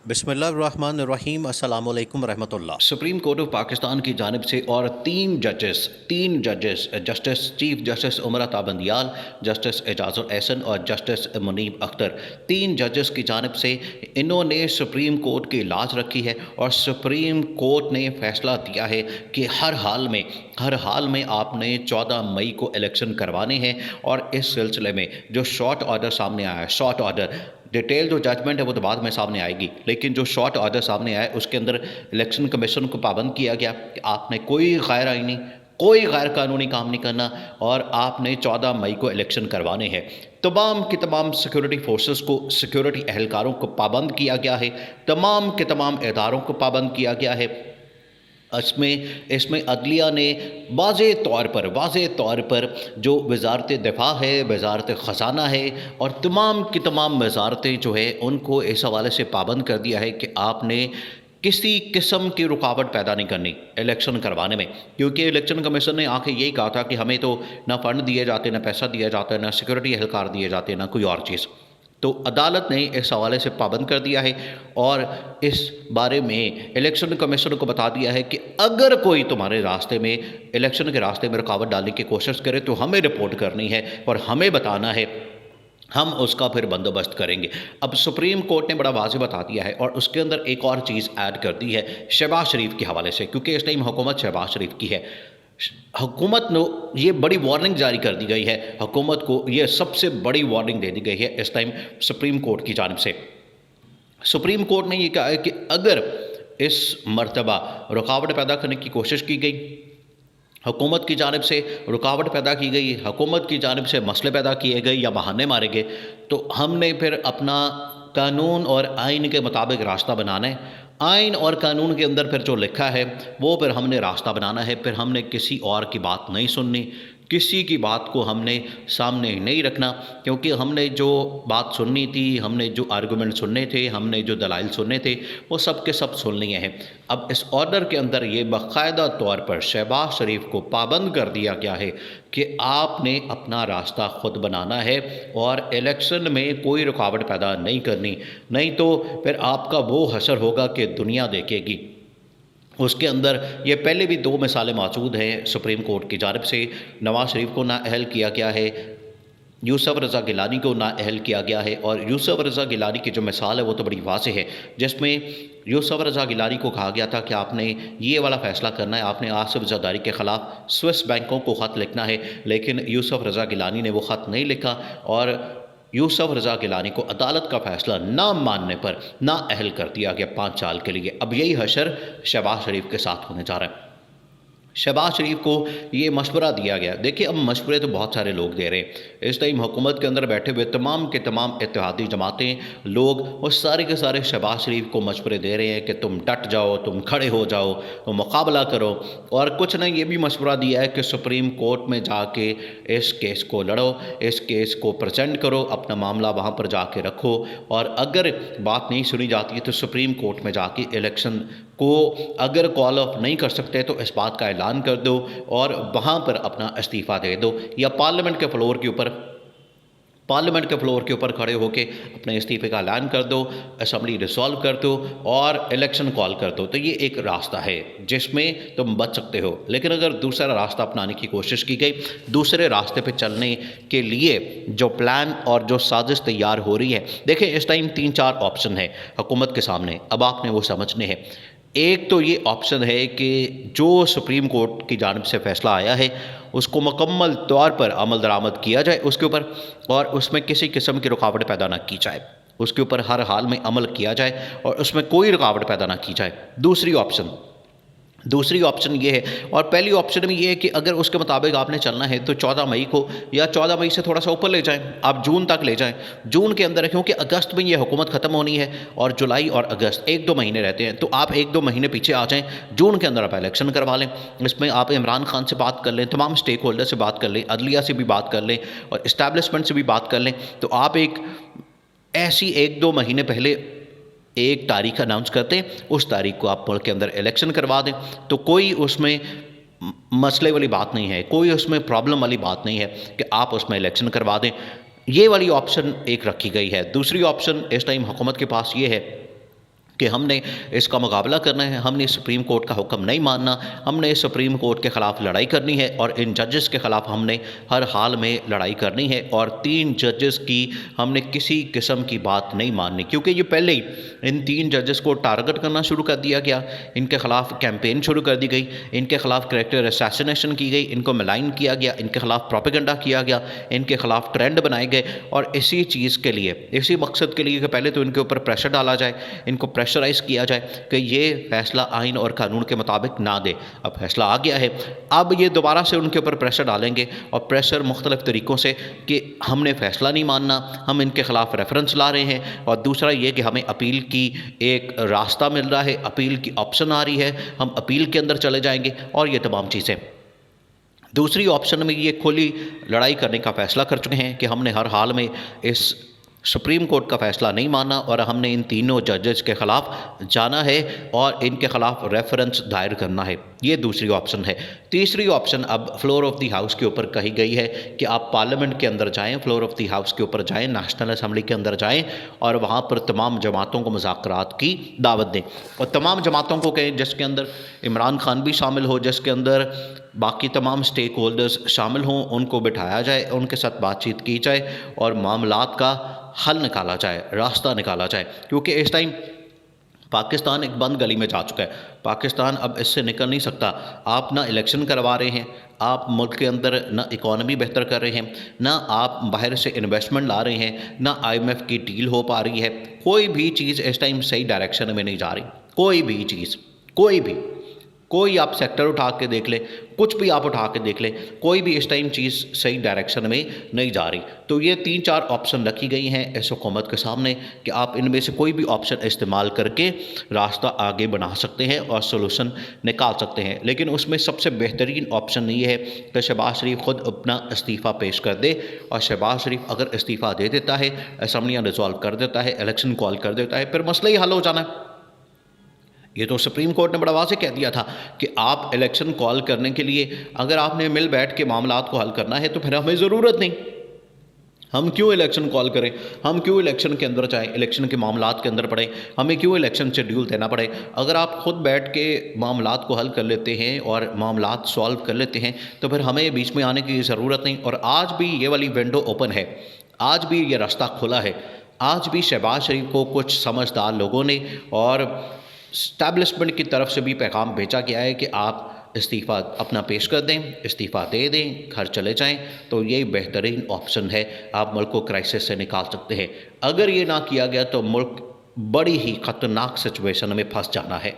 बिस्मिल्लाहिर्रहमानिर्रहीम अस्सलामु अलैकुम रहमतुल्लाह। सुप्रीम कोर्ट ऑफ पाकिस्तान की जानिब से और तीन जजेस justice chief justice Umar Ata Bandial, justice Ejazul Ehsan और जस्टिस मुनीब अख्तर, तीन जजेस की जानिब से इन्होंने सुप्रीम कोर्ट की लाज रखी है और सुप्रीम कोर्ट ने फैसला दिया है कि हर हाल में आपने 14 मई को इलेक्शन करवाने हैं। और इस सिलसिले में जो शॉर्ट ऑर्डर सामने आया है, शॉर्ट ऑर्डर, डिटेल जो जजमेंट है वो तो बाद में सामने आएगी, लेकिन जो शॉर्ट ऑर्डर सामने आया उसके अंदर इलेक्शन कमीशन को पाबंद किया गया कि आपने कोई गैर आइनी, कोई गैर कानूनी काम नहीं करना और आपने 14 मई को इलेक्शन करवाने हैं। तमाम के तमाम सिक्योरिटी फोर्सेस को, सिक्योरिटी एहलकारों को पाबंद किया गया है, तमाम के तमाम इदारों को पाबंद किया गया है। इसमें अदलिया ने वाज़े तौर पर जो वजारत दिफा है, वजारत ख़जाना है और तमाम की तमाम वजारतें जो है उनको इस हवाले से पाबंद कर दिया है कि आपने किसी किस्म की रुकावट पैदा नहीं करनी इलेक्शन करवाने में, क्योंकि इलेक्शन कमीशन ने आके यही कहा था कि हमें तो ना फ़ंड दिए जाते, ना पैसा दिया जाता है, ना सिक्योरिटी एहलकार दिए जाते, ना कोई और चीज़। तो अदालत ने इस हवाले से पाबंद कर दिया है और इस बारे में इलेक्शन कमीशन को बता दिया है कि अगर कोई तुम्हारे रास्ते में, इलेक्शन के रास्ते में रुकावट डालने की कोशिश करे तो हमें रिपोर्ट करनी है और हमें बताना है, हम उसका फिर बंदोबस्त करेंगे। अब सुप्रीम कोर्ट ने बड़ा वाज़ेह बता दिया है और उसके अंदर एक और चीज़ ऐड कर दी है शहबाज शरीफ के हवाले से, क्योंकि इस टाइम हुकूमत शहबाज शरीफ की है। हुकूमत ने ये बड़ी वार्निंग जारी कर दी गई है, हुकूमत को ये सबसे बड़ी वार्निंग दे दी गई है इस टाइम सुप्रीम कोर्ट की जानिब से। सुप्रीम कोर्ट ने ये कहा है कि अगर इस मर्तबा रुकावट पैदा करने की कोशिश की गई, हुकूमत की जानिब से रुकावट पैदा की गई, हुकूमत की जानिब से मसले पैदा किए गए या बहाने मारे गए, तो हमने फिर अपना कानून और आइन के मुताबिक रास्ता बनाना है। आइन और कानून के अंदर फिर जो लिखा है वो फिर हमने रास्ता बनाना है। फिर हमने किसी और की बात नहीं सुननी, किसी की बात को हमने सामने नहीं रखना, क्योंकि हमने जो बात सुननी थी, हमने जो आर्गूमेंट सुनने थे, हमने जो दलाइल सुनने थे, वो सब के सब सुन लिए हैं। अब इस ऑर्डर के अंदर ये बाकायदा तौर पर शहबाज शरीफ को पाबंद कर दिया गया है कि आपने अपना रास्ता ख़ुद बनाना है और इलेक्शन में कोई रुकावट पैदा नहीं करनी, नहीं तो फिर आपका वो हशर होगा कि दुनिया देखेगी। उसके अंदर ये पहले भी 2 मिसालें मौजूद हैं सुप्रीम कोर्ट की जानिब से। नवाज़ शरीफ को नाअहल किया गया है, यूसुफ रज़ा गिलानी को नाअहल किया गया है और यूसुफ रज़ा गिलानी की जो मिसाल है वो तो बड़ी वाज़ेह है, जिसमें यूसुफ रज़ा गिलानी को कहा गया था कि आपने ये वाला फ़ैसला करना है, आपने आसिफ ज़रदारी के ख़िलाफ़ स्विस बैंकों को ख़त लिखना है, लेकिन यूसुफ रज़ा गिलानी ने वो ख़त नहीं लिखा और यूसुफ रज़ा गिलानी को अदालत का फ़ैसला ना मानने पर नाअहल कर दिया गया 5 साल के लिए। अब यही हशर शहबाज शरीफ के साथ होने जा रहा है। शहबाज शरीफ को ये मशवरा दिया गया। देखिए, अब मशवरे तो बहुत सारे लोग दे रहे हैं इस टाइम, हुकूमत के अंदर बैठे हुए तमाम के तमाम इत्तेहादी जमातें, लोग, वो सारे के सारे शहबाज शरीफ को मशवरे दे रहे हैं कि तुम डट जाओ, तुम खड़े हो जाओ, तुम मुकाबला करो। और कुछ ने ये भी मशवरा दिया है कि सुप्रीम कोर्ट में जाके इस केस को लड़ो, इस केस को प्रजेंट करो, अपना मामला वहाँ पर जाके रखो और अगर बात नहीं सुनी जाती है तो सुप्रीम कोर्ट में जाके इलेक्शन को अगर कॉल ऑफ नहीं कर सकते तो इस बात का ऐलान कर दो और वहाँ पर अपना इस्तीफ़ा दे दो, या पार्लियामेंट के फ्लोर के ऊपर खड़े होकर अपने इस्तीफ़े का ऐलान कर दो, असम्बली रिसॉल्व कर दो और इलेक्शन कॉल कर दो। तो ये एक रास्ता है जिसमें तुम बच सकते हो। लेकिन अगर दूसरा रास्ता अपनाने की कोशिश की गई, दूसरे रास्ते पे चलने के लिए जो प्लान और जो साजिश तैयार हो रही है, देखिए इस टाइम 3-4 ऑप्शन है हुकूमत के सामने, अब आपने वो समझने हैं। एक तो ये ऑप्शन है कि जो सुप्रीम कोर्ट की जानिब से फ़ैसला आया है उसको मुकम्मल तौर पर अमल दरामद किया जाए उसके ऊपर और उसमें किसी किस्म की रुकावट पैदा ना की जाए, उसके ऊपर हर हाल में अमल किया जाए और उसमें कोई रुकावट पैदा ना की जाए। दूसरी ऑप्शन ये है, और पहली ऑप्शन में ये है कि अगर उसके मुताबिक आपने चलना है तो 14 मई को, या 14 मई से थोड़ा सा ऊपर ले जाएं, आप जून तक ले जाएं, जून के अंदर, क्योंकि अगस्त में ये हुकूमत ख़त्म होनी है और जुलाई और अगस्त 1-2 महीने रहते हैं, तो आप 1-2 महीने पीछे आ जाएं, जून के अंदर आप इलेक्शन करवा लें। इसमें आप इमरान खान से बात कर लें, तमाम स्टेक होल्डर से बात कर लें, अदलिया से भी बात कर लें और इस्टेब्लिशमेंट से भी बात कर लें, तो आप एक ऐसी 1-2 महीने पहले एक तारीख अनाउंस करते हैं, उस तारीख को आप मुल्क के अंदर इलेक्शन करवा दें, तो कोई उसमें मसले वाली बात नहीं है, कोई उसमें प्रॉब्लम वाली बात नहीं है कि आप उसमें इलेक्शन करवा दें। ये वाली ऑप्शन एक रखी गई है। दूसरी ऑप्शन इस टाइम हुकूमत के पास ये है कि हमने इसका मुकाबला करना है, हमने सुप्रीम कोर्ट का हुक्म नहीं मानना, हमने सुप्रीम कोर्ट के ख़िलाफ़ लड़ाई करनी है और इन जजेस के ख़िलाफ़ हमने हर हाल में लड़ाई करनी है और 3 जजेस की हमने किसी किस्म की बात नहीं माननी, क्योंकि ये पहले ही इन 3 जजेस को टारगेट करना शुरू कर दिया गया, इनके ख़िलाफ़ कैंपेन शुरू कर दी गई, इनके ख़िलाफ़ कैरेक्टर असैसिनेशन की गई, इनको मलाइन किया गया, इनके ख़िलाफ़ प्रोपेगेंडा किया गया, इनके ख़िलाफ़ ट्रेंड बनाए गए और इसी चीज़ के लिए, इसी मकसद के लिए कि पहले तो इनके ऊपर प्रेशर डाला जाए, इनको प्रेशराइज़ किया जाए कि ये फ़ैसला आइन और कानून के मुताबिक ना दे। अब फैसला आ गया है, अब ये दोबारा से उनके ऊपर प्रेशर डालेंगे और प्रेशर मुख्तलिफ़ तरीक़ों से कि हमने फ़ैसला नहीं मानना, हम इनके ख़िलाफ़ रेफरेंस ला रहे हैं और दूसरा ये कि हमें अपील की एक रास्ता मिल रहा है, अपील की ऑप्शन आ रही है, हम अपील के अंदर चले जाएंगे और ये तमाम चीज़ें। दूसरी ऑप्शन में ये खुली लड़ाई करने का फ़ैसला कर चुके हैं कि हमने हर हाल में इस सुप्रीम कोर्ट का फ़ैसला नहीं माना और हमने इन तीनों जजेस के ख़िलाफ़ जाना है और इनके ख़िलाफ़ रेफरेंस दायर करना है। ये दूसरी ऑप्शन है। तीसरी ऑप्शन अब फ्लोर ऑफ द हाउस के ऊपर कही गई है कि आप पार्लियामेंट के अंदर जाएं, फ्लोर ऑफ द हाउस के ऊपर जाएं, नेशनल असम्बली के अंदर जाएं और वहाँ पर तमाम जमातों को मुज़ाकरात की दावत दें और तमाम जमातों को कहें जिसके अंदर इमरान खान भी शामिल हो, जिसके अंदर बाकी तमाम स्टेक होल्डर्स शामिल हों, उनको बिठाया जाए, उनके साथ बातचीत की जाए और मामलात का हल निकाला जाए, रास्ता निकाला जाए, क्योंकि इस टाइम पाकिस्तान एक बंद गली में जा चुका है। पाकिस्तान अब इससे निकल नहीं सकता। आप ना इलेक्शन करवा रहे हैं, आप मुल्क के अंदर ना इकॉनमी बेहतर कर रहे हैं, ना आप बाहर से इन्वेस्टमेंट ला रहे हैं, ना IMF की डील हो पा रही है। कोई भी चीज़ इस टाइम सही डायरेक्शन में नहीं जा रही, कोई भी चीज़, कोई आप सेक्टर उठा के देख लें, कुछ भी आप उठा के देख लें, कोई भी इस टाइम चीज़ सही डायरेक्शन में नहीं जा रही। तो ये 3-4 ऑप्शन रखी गई हैं इस हुकूमत के सामने कि आप इनमें से कोई भी ऑप्शन इस्तेमाल करके रास्ता आगे बना सकते हैं और सोल्यूशन निकाल सकते हैं। लेकिन उसमें सबसे बेहतरीन ऑप्शन ये है कि शहबाज शरीफ ख़ुद अपना इस्तीफ़ा पेश कर दे और शहबाज शरीफ अगर इस्तीफ़ा दे देता है, असम्बलियाँ डिसॉल्व कर देता है, इलेक्शन कॉल कर देता है, फिर मसला ही हल हो जाना है। ये तो सुप्रीम कोर्ट ने बड़ा वाज़ेह कह दिया था कि आप इलेक्शन कॉल करने के लिए अगर आपने मिल बैठ के मामलात को हल करना है तो फिर हमें ज़रूरत नहीं, हम क्यों इलेक्शन कॉल करें, हम क्यों इलेक्शन के अंदर जाएं, इलेक्शन के मामलात के अंदर पड़े, हमें क्यों इलेक्शन शेड्यूल देना पड़े। अगर आप ख़ुद बैठ के मामलात को हल कर लेते हैं और मामलात सॉल्व कर लेते हैं तो फिर हमें बीच में आने की ज़रूरत नहीं। और आज भी ये वाली विंडो ओपन है, आज भी ये रास्ता खुला है, आज भी शहबाज शरीफ को कुछ समझदार लोगों ने और इस्टेब्लिशमेंट की तरफ से भी पैगाम भेजा गया है कि आप इस्तीफ़ा अपना पेश कर दें, इस्तीफ़ा दे दें, घर चले जाएं, तो ये बेहतरीन ऑप्शन है, आप मुल्क को क्राइसिस से निकाल सकते हैं। अगर ये ना किया गया तो मुल्क बड़ी ही ख़तरनाक सिचुएशन में फंस जाना है।